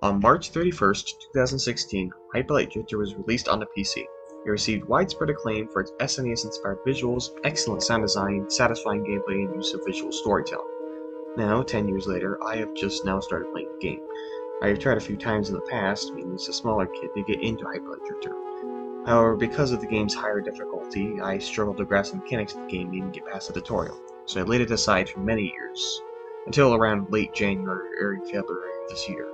On March 31st, 2016, Hyperlight Drifter was released on the PC. It received widespread acclaim for its SNES-inspired visuals, excellent sound design, satisfying gameplay, and use of visual storytelling. Now, 10 years later, I have just now started playing the game. I have tried a few times in the past, being as a smaller kid, to get into Hyperlight Drifter. However, because of the game's higher difficulty, I struggled to grasp the mechanics of the game and even get past the tutorial, so I laid it aside for many years, until around late January or early February of this year.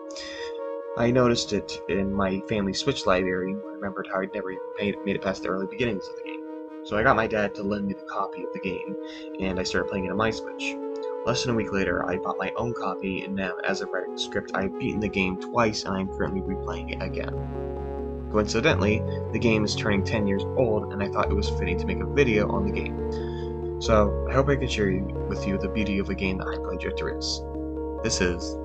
I noticed it in my family Switch library and remembered how I'd never even made it past the early beginnings of the game. So I got my dad to lend me the copy of the game, and I started playing it on my Switch. Less than a week later, I bought my own copy, and now, as of writing the script, I've beaten the game twice and I'm currently replaying it again. Coincidentally, the game is turning 10 years old, and I thought it was fitting to make a video on the game. So, I hope I can share with you the beauty of a game that Hyperlight Drifter is. This is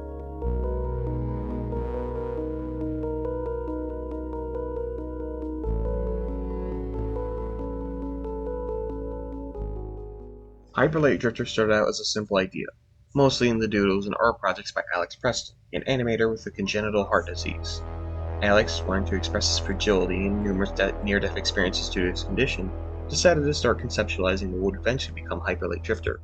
Hyperlight Drifter started out as a simple idea, mostly in the doodles and art projects by Alex Preston, an animator with a congenital heart disease. Alex, wanting to express his fragility and numerous near-death experiences due to his condition, decided to start conceptualizing what would eventually become Hyperlight Drifter.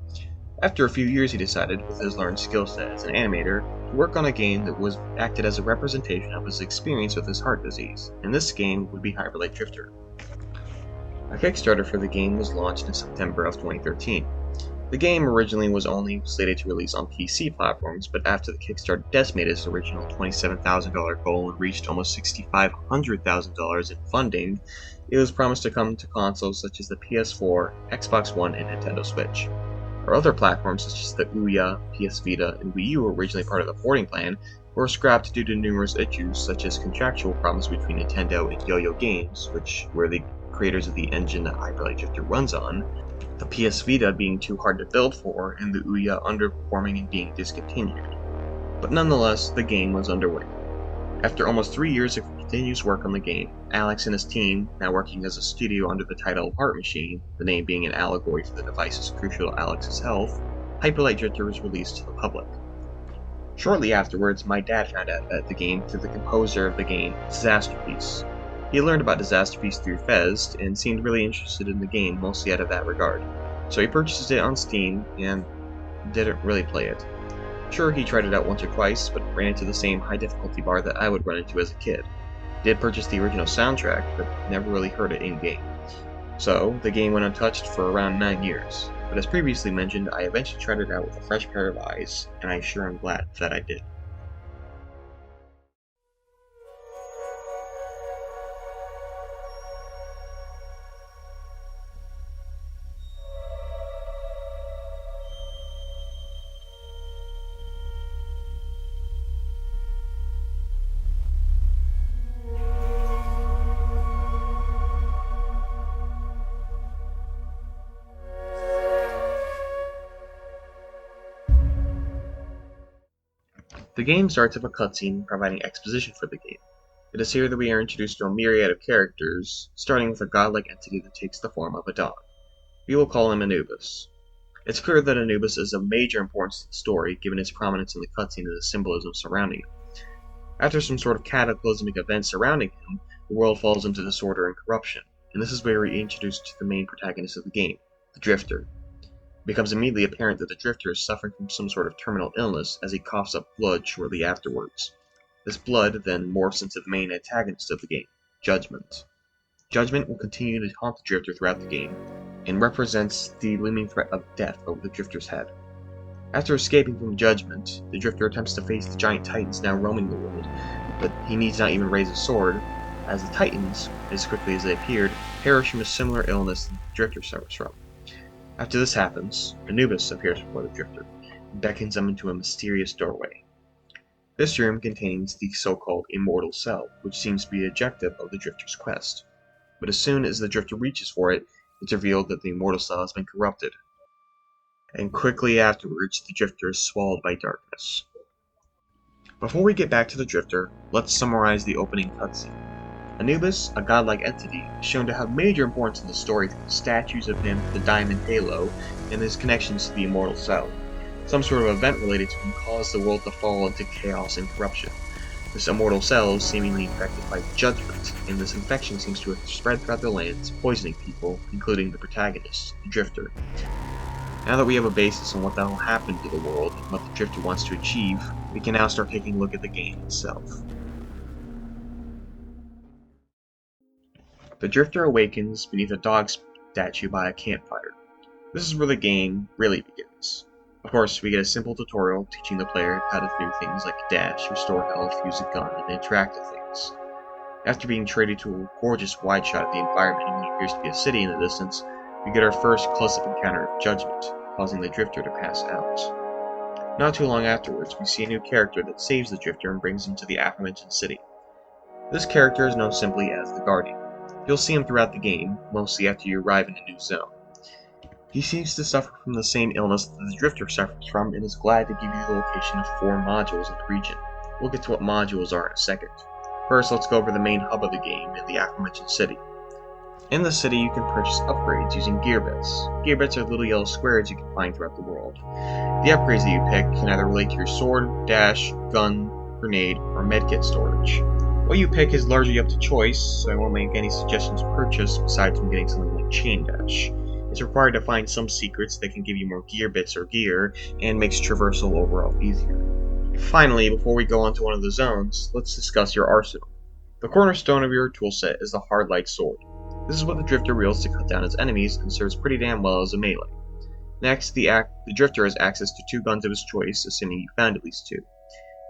After a few years, he decided, with his learned skill set as an animator, to work on a game that acted as a representation of his experience with his heart disease, and this game would be Hyperlight Drifter. A Kickstarter for the game was launched in September of 2013. The game originally was only slated to release on PC platforms, but after the Kickstarter decimated its original $27,000 goal and reached almost $6,500,000 in funding, it was promised to come to consoles such as the PS4, Xbox One, and Nintendo Switch. Or other platforms such as the Ouya, PS Vita, and Wii U were originally part of the porting plan, were scrapped due to numerous issues such as contractual problems between Nintendo and Yo-Yo Games, which were the creators of the engine that Hyperlight Drifter runs on, the PS Vita being too hard to build for, and the Ouya underperforming and being discontinued. But nonetheless, the game was underway. After almost 3 years of continuous work on the game, Alex and his team, now working as a studio under the title Heart Machine, the name being an allegory for the device's crucial to Alex's health, Hyperlight Drifter was released to the public. Shortly afterwards, my dad found out about the game through the composer of the game, Disasterpiece. He learned about Disasterpiece through Fez and seemed really interested in the game, mostly out of that regard. So he purchased it on Steam and didn't really play it. Sure, he tried it out once or twice, but ran into the same high difficulty bar that I would run into as a kid. Did purchase the original soundtrack, but never really heard it in-game. So, the game went untouched for around 9 years. But as previously mentioned, I eventually tried it out with a fresh pair of eyes, and I sure am glad that I did. The game starts with a cutscene providing exposition for the game. It is here that we are introduced to a myriad of characters, starting with a godlike entity that takes the form of a dog. We will call him Anubis. It's clear that Anubis is of major importance to the story, given his prominence in the cutscene and the symbolism surrounding him. After some sort of cataclysmic event surrounding him, the world falls into disorder and corruption, and this is where we are introduced to the main protagonist of the game, the Drifter. It becomes immediately apparent that the Drifter is suffering from some sort of terminal illness as he coughs up blood shortly afterwards. This blood then morphs into the main antagonist of the game, Judgement. Judgement will continue to haunt the Drifter throughout the game, and represents the looming threat of death over the Drifter's head. After escaping from Judgement, the Drifter attempts to face the giant titans now roaming the world, but he needs not even raise a sword, as the titans, as quickly as they appeared, perish from a similar illness that the Drifter suffers from. After this happens, Anubis appears before the Drifter, and beckons him into a mysterious doorway. This room contains the so-called Immortal Cell, which seems to be the objective of the Drifter's quest. But as soon as the Drifter reaches for it, it's revealed that the Immortal Cell has been corrupted. And quickly afterwards, the Drifter is swallowed by darkness. Before we get back to the Drifter, let's summarize the opening cutscene. Anubis, a godlike entity, is shown to have major importance in the story through the statues of him, the Diamond Halo, and his connections to the Immortal Cell. Some sort of event related to him caused the world to fall into chaos and corruption. This immortal cell is seemingly infected by Judgement, and this infection seems to have spread throughout the lands, poisoning people, including the protagonist, the Drifter. Now that we have a basis on what the hell happened to the world and what the Drifter wants to achieve, we can now start taking a look at the game itself. The Drifter awakens beneath a dog statue by a campfire. This is where the game really begins. Of course, we get a simple tutorial teaching the player how to do things like dash, restore health, use a gun, and interact with things. After being traded to a gorgeous wide shot of the environment and what appears to be a city in the distance, we get our first close-up encounter of Judgement, causing the Drifter to pass out. Not too long afterwards, we see a new character that saves the Drifter and brings him to the aforementioned city. This character is known simply as the Guardian. You'll see him throughout the game, mostly after you arrive in a new zone. He seems to suffer from the same illness that the Drifter suffers from and is glad to give you the location of 4 modules in the region. We'll get to what modules are in a second. First, let's go over the main hub of the game in the aforementioned city. In the city, you can purchase upgrades using gear bits. Gear bits are little yellow squares you can find throughout the world. The upgrades that you pick can either relate to your sword, dash, gun, grenade, or medkit storage. What you pick is largely up to choice, so I won't make any suggestions to purchase besides from getting something like chain dash. It's required to find some secrets that can give you more gear bits or gear, and makes traversal overall easier. Finally, before we go on to one of the zones, let's discuss your arsenal. The cornerstone of your toolset is the hard light sword. This is what the Drifter wields to cut down his enemies and serves pretty damn well as a melee. Next, the Drifter has access to 2 guns of his choice, assuming you found at least 2.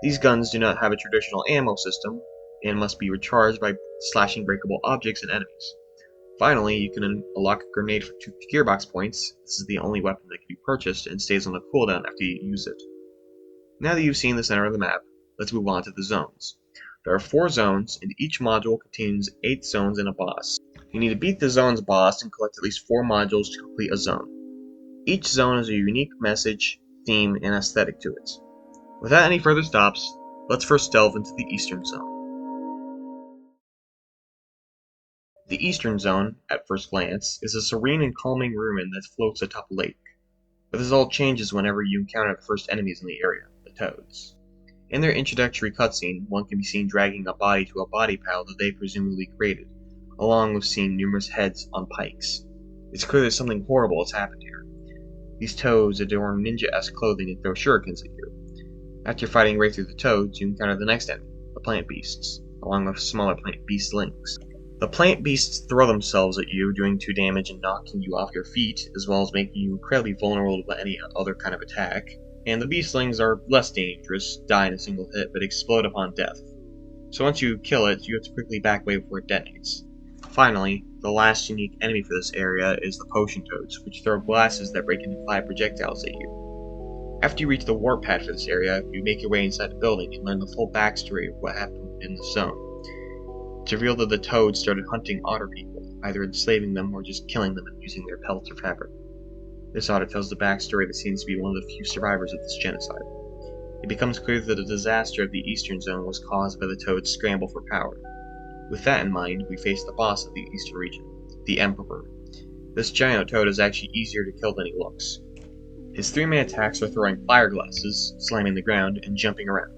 These guns do not have a traditional ammo system, and must be recharged by slashing breakable objects and enemies. Finally, you can unlock a grenade for 2 gearbox points. This is the only weapon that can be purchased and stays on the cooldown after you use it. Now that you've seen the center of the map, let's move on to the zones. There are 4 zones, and each module contains 8 zones and a boss. You need to beat the zone's boss and collect at least 4 modules to complete a zone. Each zone has a unique message, theme, and aesthetic to it. Without any further stops, let's first delve into the Eastern Zone. The Eastern Zone, at first glance, is a serene and calming ruin that floats atop a lake. But this all changes whenever you encounter the first enemies in the area, the Toads. In their introductory cutscene, one can be seen dragging a body to a body pile that they presumably created, along with seeing numerous heads on pikes. It's clear that something horrible has happened here. These Toads adorn ninja-esque clothing and throw shurikens at you. After fighting right through the Toads, you encounter the next enemy, the plant beasts, along with smaller plant beastlings. The plant beasts throw themselves at you, doing 2 damage and knocking you off your feet, as well as making you incredibly vulnerable to any other kind of attack. And the beastlings are less dangerous, die in a single hit, but explode upon death. So once you kill it, you have to quickly back away before it detonates. Finally, the last unique enemy for this area is the Potion Toads, which throw glasses that break into 5 projectiles at you. After you reach the warp pad for this area, you make your way inside the building and learn the full backstory of what happened in the zone. It's revealed that the Toads started hunting otter people, either enslaving them or just killing them and using their pelts or fabric. This otter tells the backstory that seems to be one of the few survivors of this genocide. It becomes clear that the disaster of the Eastern Zone was caused by the Toads' scramble for power. With that in mind, we face the boss of the Eastern region, the Emperor. This giant toad is actually easier to kill than he looks. His 3 main attacks are throwing fire glasses, slamming the ground, and jumping around.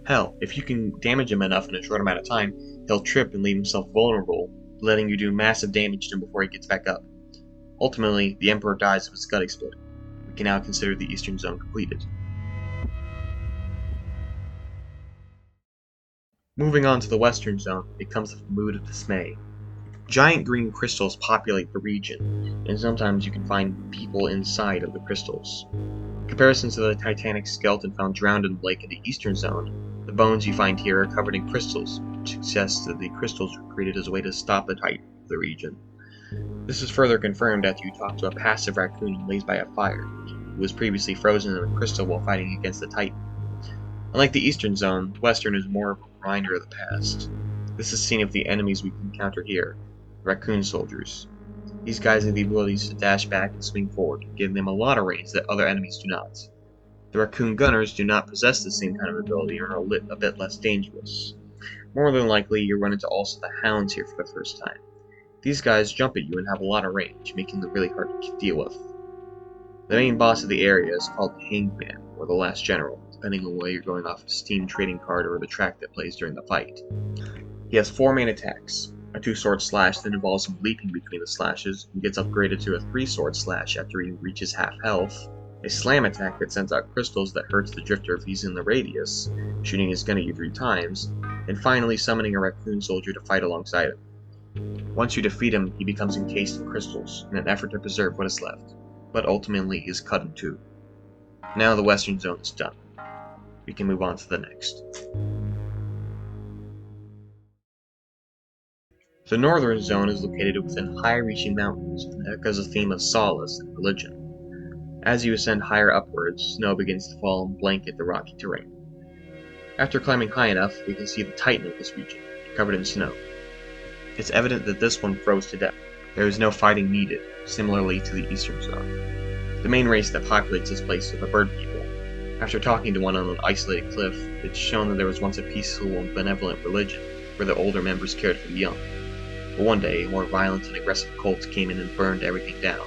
Hell, if you can damage him enough in a short amount of time, he'll trip and leave himself vulnerable, letting you do massive damage to him before he gets back up. Ultimately, the Emperor dies of his gut exploding. We can now consider the Eastern Zone completed. Moving on to the Western Zone, it comes with a mood of dismay. Giant green crystals populate the region, and sometimes you can find people inside of the crystals. In comparison to the Titanic skeleton found drowned in the lake in the Eastern Zone, the bones you find here are covered in crystals, which suggests that the crystals were created as a way to stop the Titan of the region. This is further confirmed after you talk to a passive raccoon raised by a fire, who was previously frozen in a crystal while fighting against the Titan. Unlike the Eastern Zone, the Western is more of a reminder of the past. This is seen of the enemies we encounter here, the raccoon soldiers. These guys have the abilities to dash back and swing forward, giving them a lot of range that other enemies do not. The raccoon gunners do not possess the same kind of ability and are a bit less dangerous. More than likely, you run into also the hounds here for the first time. These guys jump at you and have a lot of range, making them really hard to deal with. The main boss of the area is called the Hanged Man, or the Last General. depending on whether you're going off a steam trading card or the track that plays during the fight. He has 4 main attacks: a 2-sword slash that involves him leaping between the slashes and gets upgraded to a 3-sword slash after he reaches half health, a slam attack that sends out crystals that hurts the drifter if he's in the radius, shooting his gun at you 3 times, and finally summoning a raccoon soldier to fight alongside him. Once you defeat him, he becomes encased in crystals in an effort to preserve what is left, but ultimately is cut in 2. Now the western zone is done. We can move on to the next. The northern zone is located within high-reaching mountains and echoes a theme of solace and religion. As you ascend higher upwards, snow begins to fall and blanket the rocky terrain. After climbing high enough, we can see the Titan of this region, covered in snow. It's evident that this one froze to death. There is no fighting needed, similarly to the eastern zone. The main race that populates this place are the bird people. After talking to one on an isolated cliff, it's shown that there was once a peaceful and benevolent religion, where the older members cared for the young. But one day, a more violent and aggressive cult came in and burned everything down.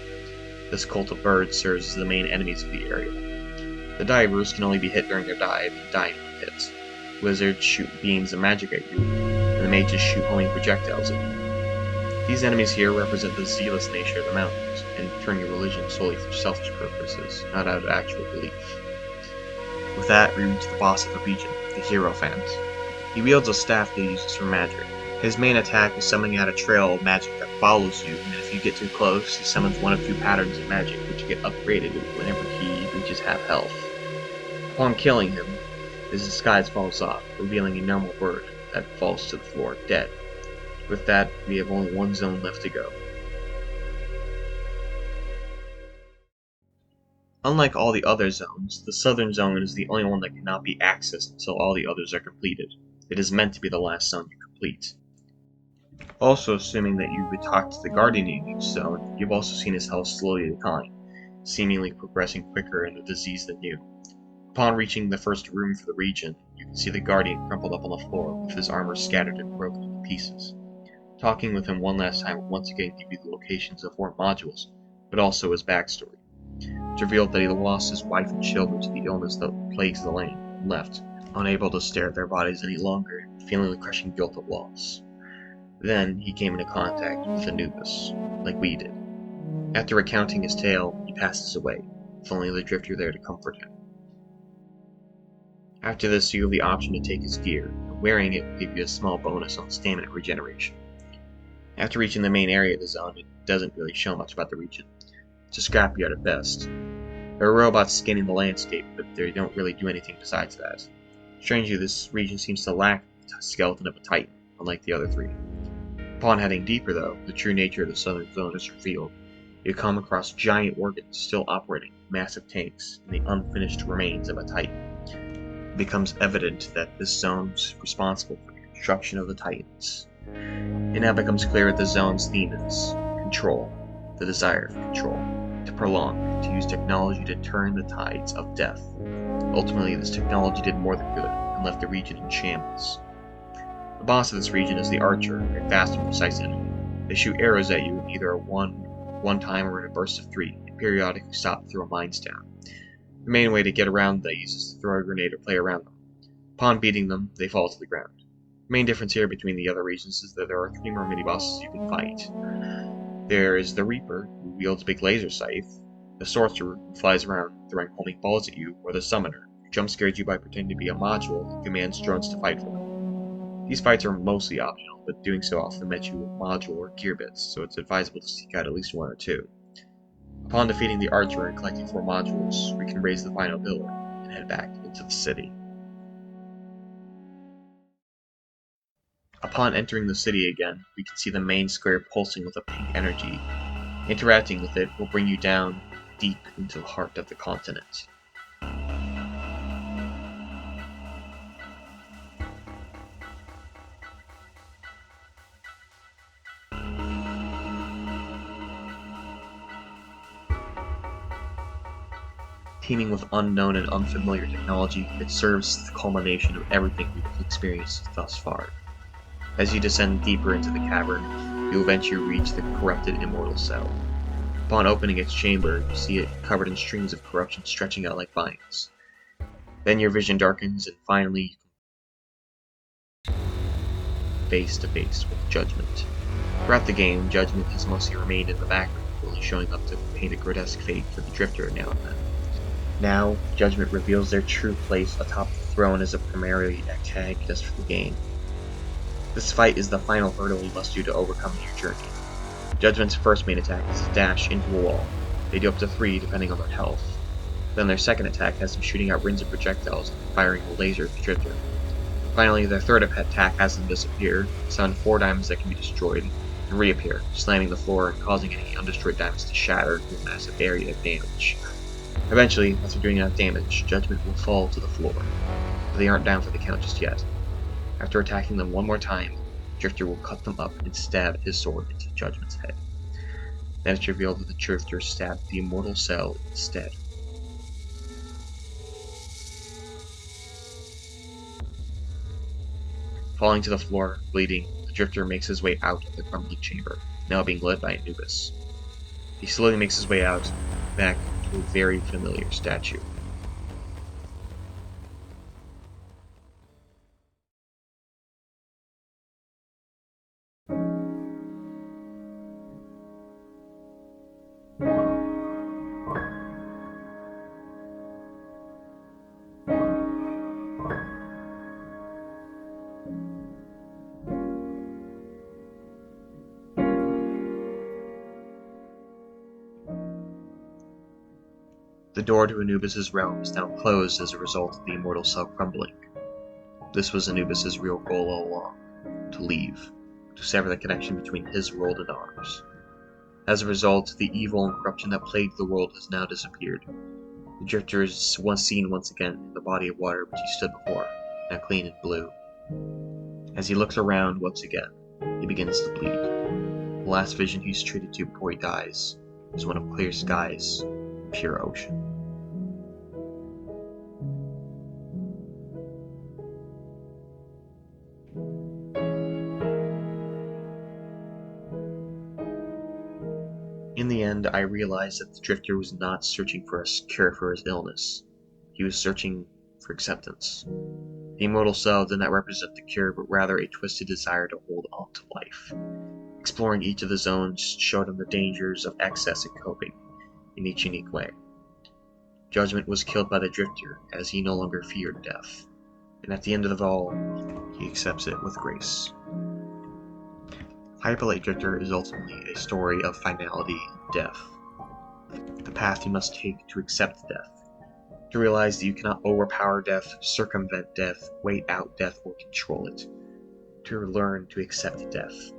This cult of birds serves as the main enemies of the area. The divers can only be hit during their dive and die in hits. Wizards shoot beams of magic at you, and the mages shoot homing projectiles at you. These enemies here represent the zealous nature of the mountains, and turn your religion solely for selfish purposes, not out of actual belief. With that, we reach the boss of the region, the Hierophant. He wields a staff that he uses for magic. His main attack is summoning out a trail of magic that follows you, and if you get too close, he summons one of 2 patterns of magic which get upgraded whenever he reaches half health. Upon killing him, his disguise falls off, revealing a normal bird that falls to the floor dead. With that, we have only one zone left to go. Unlike all the other zones, the southern zone is the only one that cannot be accessed until all the others are completed. It is meant to be the last zone you complete. Also, assuming that you would talk to the Guardian in each zone, you've also seen his health slowly decline, seemingly progressing quicker in the disease than you. Upon reaching the first room for the region, you can see the Guardian crumpled up on the floor, with his armor scattered and broken into pieces. Talking with him one last time will once again give you the locations of 4 modules, but also his backstory. It's revealed that he lost his wife and children to the illness that plagues the land, and left, unable to stare at their bodies any longer, feeling the crushing guilt of loss. Then he came into contact with Anubis, like we did. After recounting his tale, he passes away, with only the Drifter there to comfort him. After this, you have the option to take his gear, and wearing it will give you a small bonus on stamina regeneration. After reaching the main area of the zone, it doesn't really show much about the region. It's a scrapyard at best. There are robots scanning the landscape, but they don't really do anything besides that. Strangely, this region seems to lack the skeleton of a Titan, unlike the other 3. Upon heading deeper, though, the true nature of the southern zone is revealed. You come across giant organs still operating, massive tanks, and the unfinished remains of a Titan. It becomes evident that this zone is responsible for the construction of the Titans. It now becomes clear that the zone's theme is control, the desire for control, to prolong, to use technology to turn the tides of death. Ultimately, this technology did more than good, and left the region in shambles. The boss of this region is the Archer, a fast and precise enemy. They shoot arrows at you in either one time or in a burst of 3, and periodically stop to throw mines down. The main way to get around these is to throw a grenade or play around them. Upon beating them, they fall to the ground. The main difference here between the other regions is that there are 3 more mini-bosses you can fight. There is the Reaper, who wields a big laser scythe, the Sorcerer, who flies around throwing homing balls at you, or the Summoner, who jump-scares you by pretending to be a module and commands drones to fight for them. These fights are mostly optional, but doing so often met you with module or gear bits, so it's advisable to seek out at least 1 or 2. Upon defeating the Archer and collecting 4 modules, we can raise the final pillar and head back into the city. Upon entering the city again, we can see the main square pulsing with a pink energy. Interacting with it will bring you down deep into the heart of the continent. Teeming with unknown and unfamiliar technology, it serves as the culmination of everything we've experienced thus far. As you descend deeper into the cavern, you eventually reach the corrupted immortal cell. Upon opening its chamber, you see it covered in strings of corruption stretching out like vines. Then your vision darkens, and finally, face to face with Judgment. Throughout the game, Judgment has mostly remained in the background, only showing up to paint a grotesque fate for the Drifter now and then. Now, Judgment reveals their true place atop the throne as a primary antagonist for the game. This fight is the final hurdle you must do to overcome in your journey. Judgment's first main attack is to dash into a wall. They do up to 3 depending on their health. Then their second attack has them shooting out rings of projectiles and firing a laser at the Drifter. Finally, their third attack has them disappear, summon 4 diamonds that can be destroyed, and reappear, slamming the floor and causing any undestroyed diamonds to shatter to a massive area of damage. Eventually, after doing enough damage, Judgment will fall to the floor, but they aren't down for the count just yet. After attacking them one more time, Drifter will cut them up and stab his sword into Judgment's head. Then it's revealed that the Drifter stabbed the immortal Cell instead. Falling to the floor, bleeding, the Drifter makes his way out of the crumbling chamber, now being led by Anubis. He slowly makes his way out, back to a very familiar statue. The door to Anubis' realm is now closed as a result of the immortal Cell crumbling. This was Anubis' real goal all along, to leave, to sever the connection between his world and ours. As a result, the evil and corruption that plagued the world has now disappeared. The Drifter is seen once again in the body of water which he stood before, now clean and blue. As he looks around once again, he begins to bleed. The last vision he's treated to before he dies is one of clear skies and pure ocean. In the end, I realized that the Drifter was not searching for a cure for his illness. He was searching for acceptance. The immortal Cell did not represent the cure, but rather a twisted desire to hold on to life. Exploring each of the zones showed him the dangers of excess and coping, in each unique way. Judgment was killed by the Drifter, as he no longer feared death. And at the end of it all, he accepts it with grace. Hyperlight Drifter is ultimately a story of finality and death. The path you must take to accept death. To realize that you cannot overpower death, circumvent death, wait out death, or control it. To learn to accept death.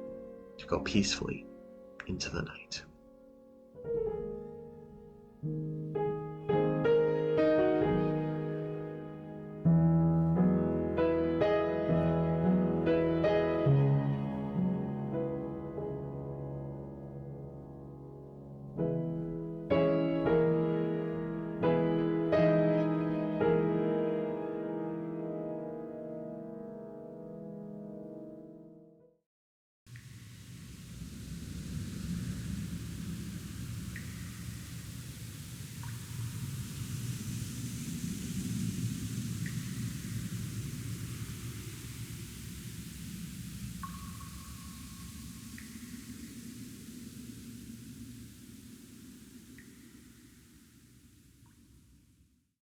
To go peacefully into the night.